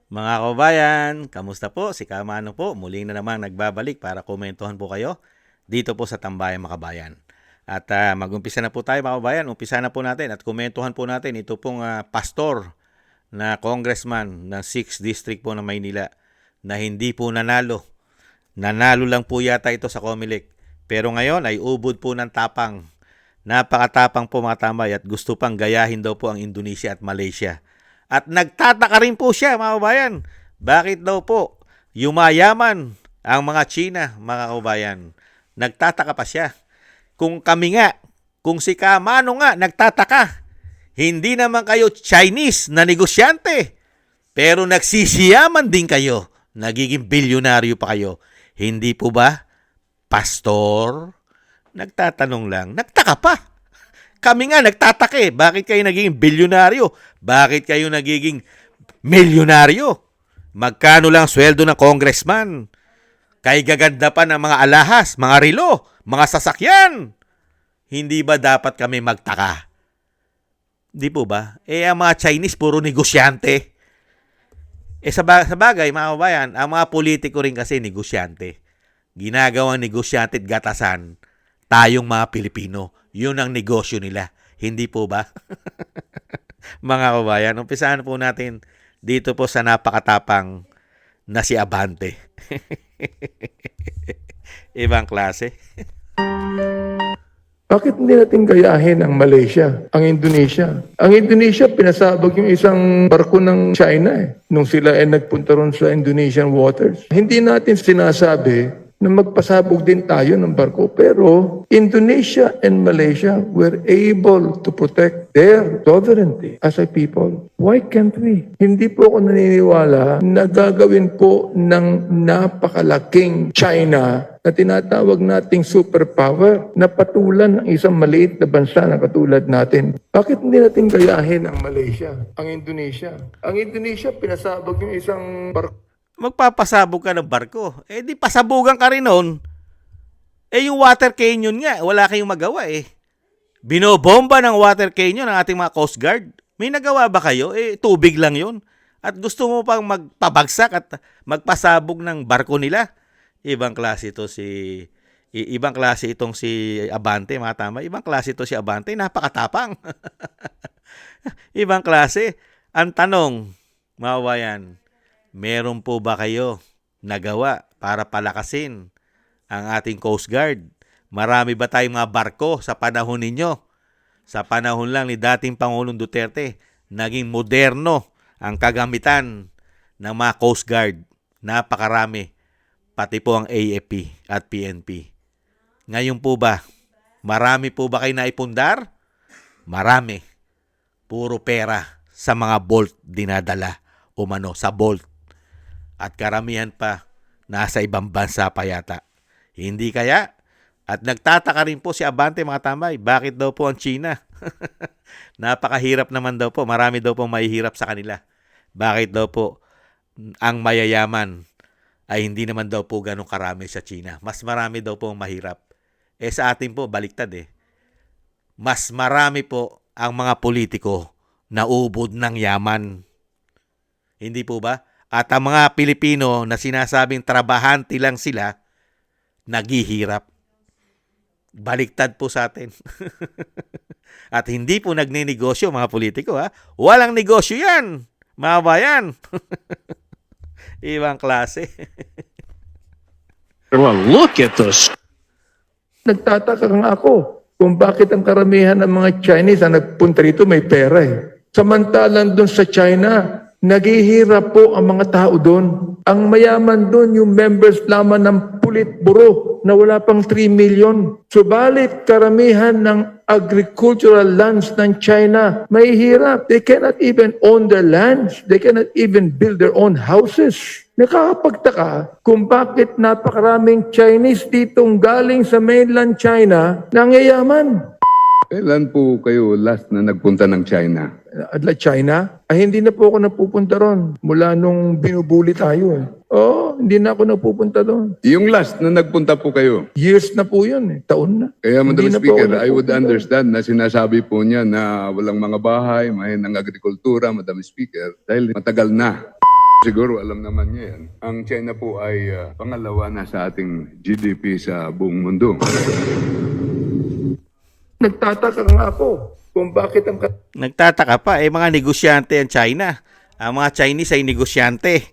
Mga kababayan, kamusta po? Si Kamano po, muling na namang nagbabalik para komentuhan po kayo dito po sa Tambayang Makabayan. At mag-umpisa na po tayo mga kababayan, umpisa na po natin at komentuhan po natin ito pong pastor na congressman ng 6th District po ng Maynila na hindi po nanalo. Nanalo lang po yata ito sa Comelec. Pero ngayon ay ubod po ng tapang. Napakatapang po mga tambay at gusto pang gayahin daw po ang Indonesia at Malaysia. At nagtataka rin po siya mga kababayan. Bakit daw po yumayaman ang mga China mga kababayan? Nagtataka pa siya. Kung kami nga, kung si Kamano nga nagtataka, hindi naman kayo Chinese na negosyante. Pero nagsisiyaman din kayo. Nagiging bilyonaryo pa kayo. Hindi po ba, pastor? Nagtatanong lang. Nagtaka pa. Kami nga nagtataka eh. Bakit kayo nagiging bilyonaryo? Bakit kayo nagiging milyonaryo? Magkano lang sweldo ng congressman? Kay gaganda pa ng mga alahas, mga relo, mga sasakyan. Hindi ba dapat kami magtaka? Di po ba? Ang mga Chinese puro negosyante. Sa bagay, mga kabayan, ang mga politiko rin kasi negosyante. Ginagawang negosyante at gatasan. Tayong mga Pilipino. Yun ang negosyo nila. Hindi po ba? Mga kabayan, umpisahan po natin dito po sa napakatapang na si Abante. Ibang klase. Bakit hindi natin gayahin ang Malaysia, ang Indonesia? Ang Indonesia, pinasabog yung isang barko ng China nung sila ay nagpunta ron sa Indonesian waters. Hindi natin sinasabi na magpasabog din tayo ng barko. Pero Indonesia and Malaysia were able to protect their sovereignty as a people. Why can't we? Hindi po ako naniniwala na gagawin po ng napakalaking China na tinatawag nating superpower na patulan ng isang maliit na bansa na katulad natin. Bakit hindi natin gayahin ang Malaysia, ang Indonesia? Ang Indonesia, pinasabog yung isang barko. Magpapasabog ka ng barko. Di pasabugan ka rin nun. Yung water canyon nga, wala kayong magawa eh. Binobomba ng water canyon ng ating mga Coast Guard. May nagawa ba kayo? Tubig lang yun. At gusto mo pang magpabagsak at magpasabog ng barko nila. Ibang klase itong si Abante, mga tama. Ibang klase ito si Abante, napakatapang. Ibang klase. Ang tanong, mga kabayan, meron po ba kayo nagawa para palakasin ang ating Coast Guard? Marami ba tayong mga barko sa panahon ninyo? Sa panahon lang ni dating Pangulong Duterte, naging moderno ang kagamitan ng mga Coast Guard. Napakarami. Pati po ang AFP at PNP. Ngayon po ba, marami po ba kayo naipundar? Marami. Puro pera sa mga Bolt dinadala umano sa Bolt. At karamihan pa nasa ibang bansa pa yata. Hindi kaya? At nagtataka rin po si Abante mga tambay, bakit daw po ang China? Napakahirap naman daw po, marami daw po mahihirap sa kanila. Bakit daw po ang mayayaman ay hindi naman daw po ganun karami sa China. Mas marami daw po ang mahirap. Sa atin po, baliktad eh. Mas marami po ang mga politiko na ubod ng yaman. Hindi po ba? At ang mga Pilipino na sinasabing trabahante lang sila, naghihirap. Baliktad po sa atin. At hindi po nagninegosyo mga politiko ha. Walang negosyo yan, mga bayan. Ibang klase. Well, look at this. Nagtataka nga ako kung bakit ang karamihan ng mga Chinese na nagpunta rito may pera eh. Samantalang doon sa China, naghihirap po ang mga tao doon. Ang mayaman doon yung members lamang ng Politburo na wala pang 3 million. Subalit karamihan ng agricultural lands ng China mahihirap. They cannot even own their lands. They cannot even build their own houses. Nakakapagtaka kung bakit napakaraming Chinese ditong galing sa mainland China nangayaman. Kailan po kayo last na nagpunta ng China? China? Ay, hindi na po ako napupunta ron. Mula nung binubuli tayo eh. Oo, hindi na ako napupunta doon. Yung last na nagpunta po kayo. Years na po yun eh. Taon na. Kaya Hindi Madam na po Speaker, ako I would napupunta. understand na sinasabi po niya na walang mga bahay, may ng agrikultura, Madam Speaker, dahil matagal na. Siguro alam naman niya yan. Ang China po ay pangalawa na sa ating GDP sa buong mundo. Nagtataka nga ako kung bakit ang Nagtataka pa, mga negosyante ang China. Ang mga Chinese ay negosyante.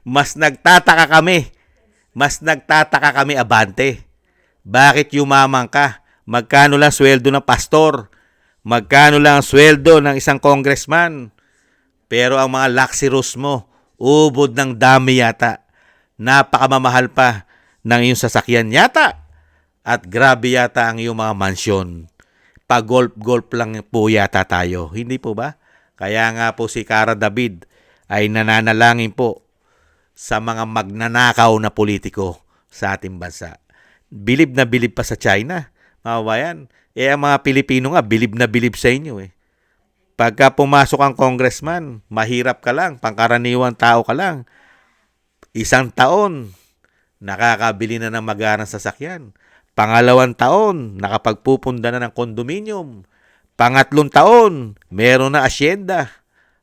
Mas nagtataka kami, Abante. Bakit yumaman ka? Magkano lang sweldo ng pastor? Magkano lang ang sweldo ng isang congressman? Pero ang mga luxurious mo, ubod ng dami yata. Napakamamahal pa ng iyong sasakyan yata. At grabe yata ang iyong mga mansyon. Pag-golf-golf lang po yata tayo. Hindi po ba? Kaya nga po si Cara David ay nananalangin po sa mga magnanakaw na politiko sa ating bansa. Bilib na bilib pa sa China, mga bayan. Ang mga Pilipino nga, bilib na bilib sa inyo eh. Pagka pumasok ang congressman, mahirap ka lang, pangkaraniwang tao ka lang. Isang taon, nakakabili na ng magarang sasakyan. Pangalawang taon, nakapagpupunda na ng kondominium. Pangatlong taon, meron na asyenda.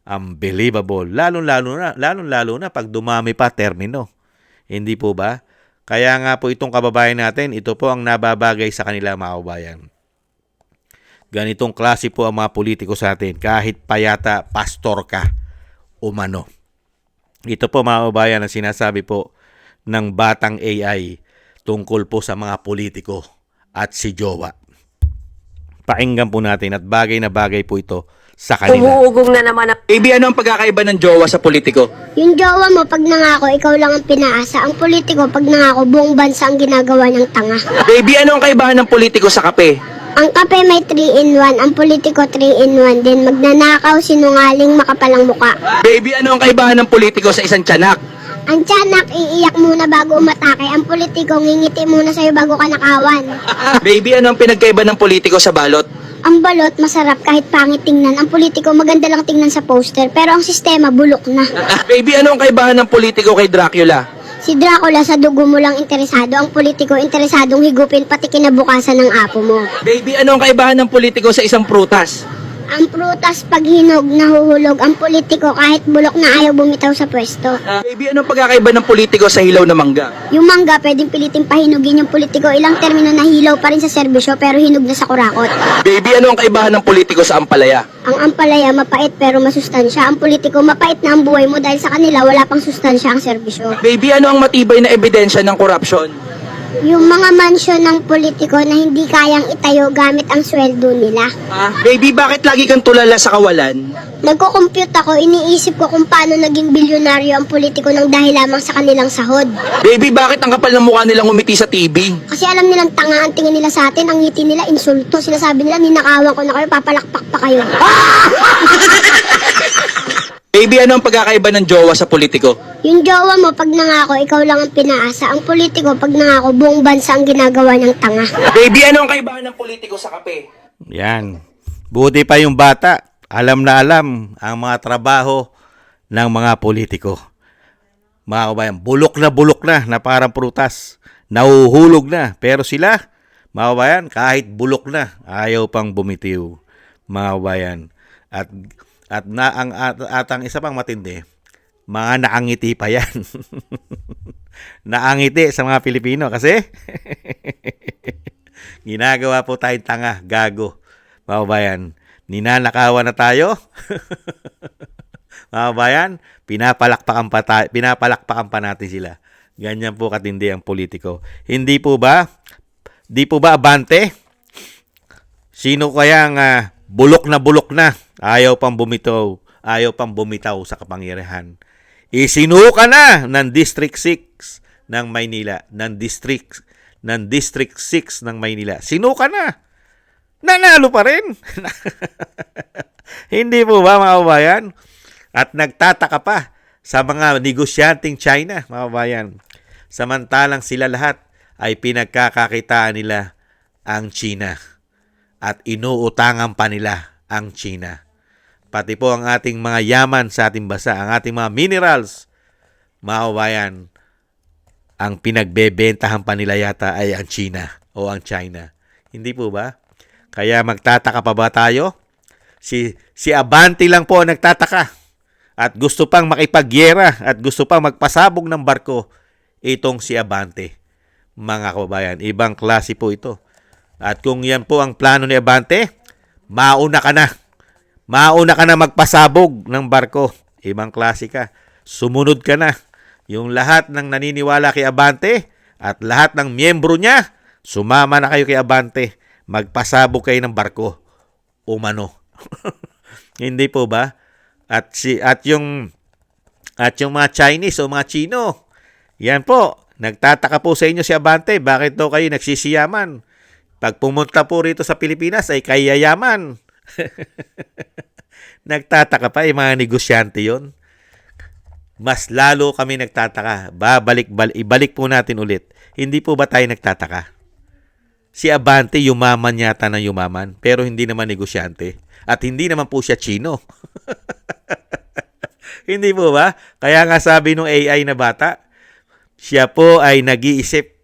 Unbelievable. Lalo na pag dumami pa termino. Hindi po ba? Kaya nga po itong kababayan natin, ito po ang nababagay sa kanila, mga kababayan. Ganitong klase po ang mga politiko sa atin, kahit payata pastor ka, umano. Ito po, mga kababayan, ang sinasabi po ng batang AI tungkol po sa mga politiko at si Jowa. Pakinggan po natin at bagay na bagay po ito sa kanila. Umuugong na naman ang... Baby, ano ang pagkakaiba ng jowa sa politiko? Yung jowa mo, pag nangako, ikaw lang ang pinaasa. Ang politiko, pag nangako, buong bansa ang ginagawa niyang tanga. Baby, ano ang kaibahan ng politiko sa kape? Ang kape may 3-in-1, ang politiko 3-in-1 din. Magnanakaw, sinungaling, makapalang muka. Baby, ano ang kaibahan ng politiko sa isang tiyanak? Ang tiyanak, iiyak muna bago umatake. Ang politiko, ngingiti muna sa'yo bago ka nakawan. Baby, ano ang pinagkaiba ng politiko sa balot? Ang balot, masarap kahit pangit tingnan. Ang politiko, maganda lang tingnan sa poster. Pero ang sistema, bulok na. Baby, ano ang kaibahan ng politiko kay Dracula? Si Dracula, sa dugo mo lang interesado. Ang politiko, interesadong higupin pati kinabukasan ng apo mo. Baby, ano ang kaibahan ng politiko sa isang prutas? Ang prutas pag hinog, nahuhulog. Ang politiko kahit bulok na ayaw bumitaw sa pwesto. Baby, ano ang pagkakaiba ng politiko sa hilaw na mangga? Yung mangga pwedeng piliting pahinugin yung politiko. Ilang termino na hilaw pa rin sa serbisyo pero hinog na sa kurakot. Baby, ano ang kaibahan ng politiko sa ampalaya? Ang ampalaya mapait pero masustansya. Ang politiko mapait na ang buhay mo dahil sa kanila wala pang sustansya ang serbisyo. Baby, ano ang matibay na ebidensya ng korupsyon? Yung mga mansyon ng politiko na hindi kayang itayo gamit ang sweldo nila. Baby, bakit lagi kang tulala sa kawalan? Nagko-compute ako, iniisip ko kung paano naging bilyonaryo ang politiko ng dahil lamang sa kanilang sahod. Baby, bakit ang kapal ng mukha nilang umiti sa TV? Kasi alam nilang tanga ang tingin nila sa atin, ang ngiti nila insulto. Sinasabi nila, ninakawan ko na kayo, papalakpak pa kayo. Baby, ano ang pagkakaiba ng jowa sa politiko? Yung jowa mo, pag nangako, ikaw lang ang pinaasa. Ang politiko, pag nangako, buong bansa ang ginagawa niyang tanga. Baby, ano ang kaibahan ng politiko sa kape? Yan. Buti pa yung bata. Alam na alam ang mga trabaho ng mga politiko. Mga kabayan, bulok na parang prutas. Nahuhulog na. Pero sila, mga kabayan, kahit bulok na, ayaw pang bumitiw. Mga kabayan. At ang isa pang matindi, mga naangiti pa yan. Naangiti sa mga Pilipino kasi ginagawa po tayong tanga, gago. Mga kabayan, ninanakawan na tayo. Mga kabayan, pinapalakpakan pa natin sila. Ganyan po katindi ang politiko. Hindi po ba? Di po ba abante? Sino kayang bulok na, ayaw pang bumitaw sa kapangyarihan. Isinuka na ng District 6 ng Maynila, ng District 6 ng Maynila. Sinuka na. Nanalo pa rin. Hindi po ba, mga kabayan? At nagtataka pa sa mga negosyanteng China, mga kabayan. Samantalang sila lahat ay pinagkakakitaan nila ang China. At inuutangan pa nila ang China. Pati po ang ating mga yaman sa ating bansa, ang ating mga minerals, mga kabayan, ang pinagbebentahan pa nila yata ay ang China o ang China. Hindi po ba? Kaya magtataka pa ba tayo? Si Abante lang po ang nagtataka. at gusto pang makipagyera at gusto pang magpasabog ng barko, itong si Abante. Mga kababayan, ibang klase po ito. At kung yan po ang plano ni Abante, mauna ka na. Mauna ka na magpasabog ng barko. Ibang klase ka. Sumunod ka na. Yung lahat ng naniniwala kay Abante at lahat ng miyembro niya, sumama na kayo kay Abante. Magpasabog kayo ng barko. Umano. Hindi po ba? At yung mga Chinese o mga Chino, yan po, nagtataka po sa inyo si Abante, bakit daw kayo nagsisiyaman? Pag pumunta po rito sa Pilipinas ay kayayaman. Nagtataka pa, yung mga negosyante yon. Mas lalo kami nagtataka. Ibalik po natin ulit. Hindi po ba tayo nagtataka? Si Abante yumaman yata ng yumaman, pero hindi naman negosyante. At hindi naman po siya Chino. Hindi po ba? Kaya nga sabi nung AI na bata, siya po ay nag-iisip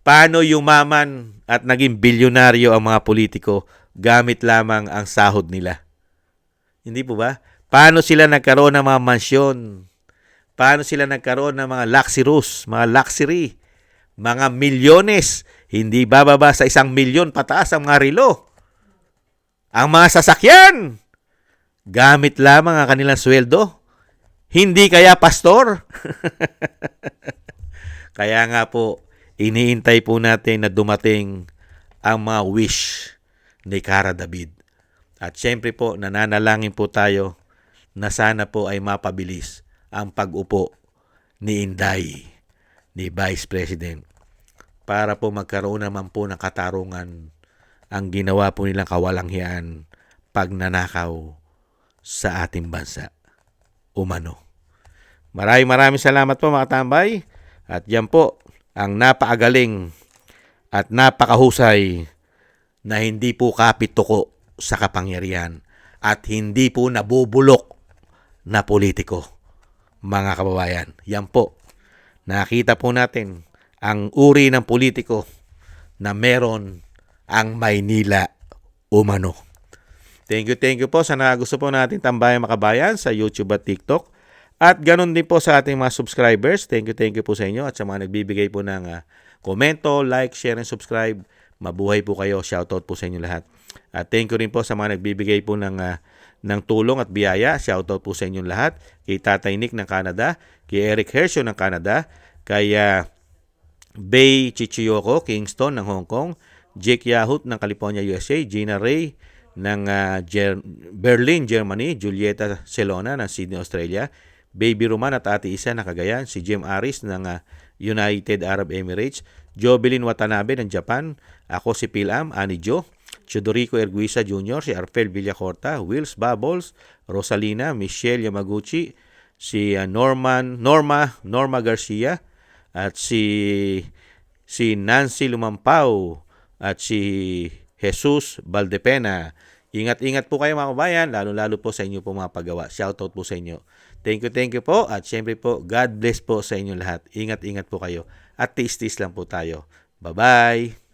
paano yumaman at naging bilyonaryo ang mga politiko gamit lamang ang sahod nila. Hindi po ba? Paano sila nagkaroon ng mga mansyon? Paano sila nagkaroon ng mga luxury, mga milyones? Hindi bababa sa 1 milyon pataas ang mga relo. Ang mga sasakyan, gamit lamang ang kanilang sweldo. Hindi kaya pastor? Kaya nga po, iniintay po natin na dumating ang mga wish ni Cara David. At syempre po, nananalangin po tayo na sana po ay mapabilis ang pag-upo ni Inday, ni Vice President, para po magkaroon naman po ng katarungan ang ginawa po nilang kawalanghyan pagnanakaw sa ating bansa. Umano. Maraming salamat po mga tambay. At yan po ang napakagaling at napakahusay na hindi po kapit-tuko sa kapangyarihan at hindi po nabubulok na politiko. Mga kababayan, yan po. Nakita po natin ang uri ng politiko na meron ang Maynila umano. Thank you po sa gusto po natin tambayan makabayan sa YouTube at TikTok. At ganun din po sa ating mga subscribers. Thank you po sa inyo at sa mga nagbibigay po ng komento, like, share, and subscribe. Mabuhay po kayo. Shoutout po sa inyo lahat. At thank you rin po sa mga nagbibigay po ng tulong at biyaya. Shoutout po sa inyo lahat. Kay Tatay Nick ng Canada, kay Eric Hershaw ng Canada, kay Bay Chichiyoko, Kingston ng Hong Kong, Jake Yahut ng California, USA, Gina Ray ng Berlin, Germany, Julieta Celona ng Sydney, Australia, Baby Roman at Ate Isa ng Cagayan, si Jim Aris ng United Arab Emirates, Jobelin Watanabe ng Japan, ako si Pilam, Ani Jo, Chudorico Erguisa Jr., si Arfel Villacorta, Wills Bubbles, Rosalina, Michelle Yamaguchi, si Norma Garcia, at si Nancy Lumampao, at si Jesus Valdepena. Ingat-ingat po kayo mga kabayan, lalo-lalo po sa inyo po mga paggawa. Shoutout po sa inyo. Thank you po. At syempre po, God bless po sa inyo lahat. Ingat-ingat po kayo. At tis-tis lang po tayo. Bye-bye!